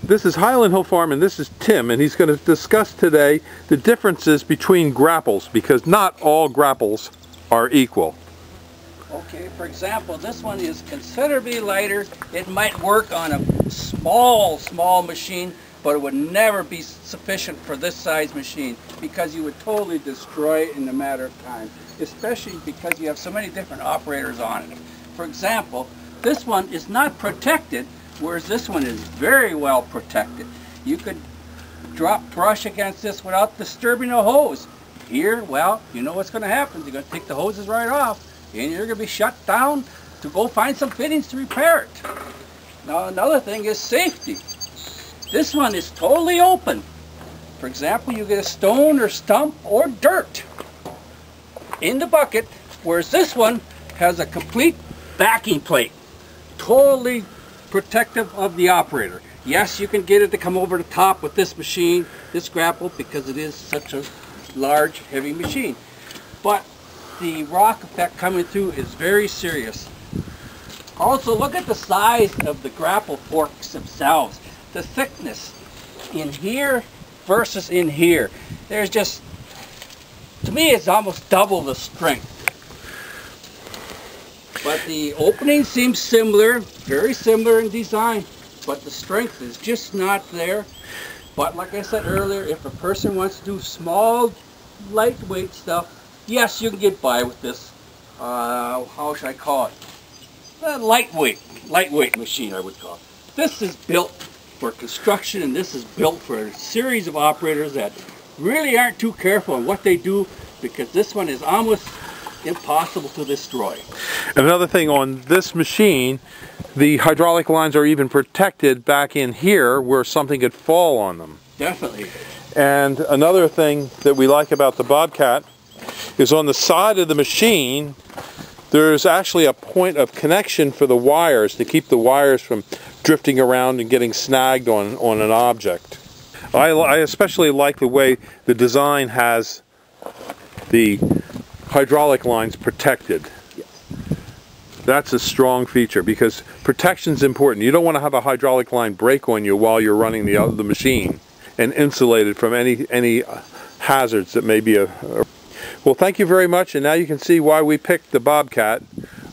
This is Highland Hill Farm and this is Tim, and he's going to discuss today the differences between grapples, because not all grapples are equal. Okay, for example, this one is considerably lighter. It might work on a small machine, but it would never be sufficient for this size machine because you would totally destroy it in a matter of time, especially because you have so many different operators on it. For example, this one is not protected, whereas this one is very well protected. You could drop brush against this without disturbing the hose. Here, well, you know what's going to happen. You're going to take the hoses right off, and you're going to be shut down to go find some fittings to repair it. Now, another thing is safety. This one is totally open. For example, you get a stone or stump or dirt in the bucket, whereas this one has a complete backing plate, totally protective of the operator. Yes, you can get it to come over the top with this machine, this grapple, because it is such a large, heavy machine. But the rock effect coming through is very serious. Also, look at the size of the grapple forks themselves. The thickness in here versus in here. There's just, to me, it's almost double the strength. But the opening seems similar, very similar in design, but the strength is just not there. But like I said earlier, if a person wants to do small, lightweight stuff, yes, you can get by with this, how should I call it? A lightweight machine, I would call it. This is built for construction, and this is built for a series of operators that really aren't too careful on what they do, because this one is almost impossible to destroy. Another thing on this machine, the hydraulic lines are even protected back in here where something could fall on them. Definitely. And another thing that we like about the Bobcat is on the side of the machine there's actually a point of connection for the wires to keep the wires from drifting around and getting snagged on an object. I especially like the way the design has the hydraulic lines protected. That's a strong feature because protection is important. You don't want to have a hydraulic line break on you while you're running the machine, and insulated from any hazards that may be Well, thank you very much, and now you can see why we picked the Bobcat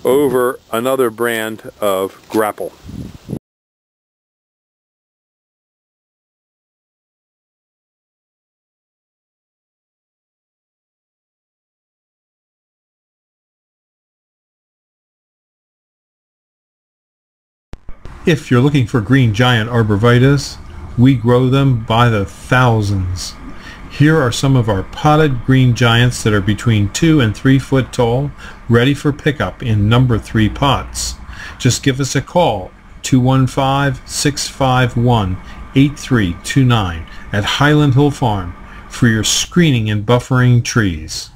over another brand of grapple. If you're looking for green giant arborvitaes, we grow them by the thousands. Here are some of our potted green giants that are between 2 and 3 foot tall, ready for pickup in number 3 pots. Just give us a call, 215-651-8329 at Highland Hill Farm for your screening and buffering trees.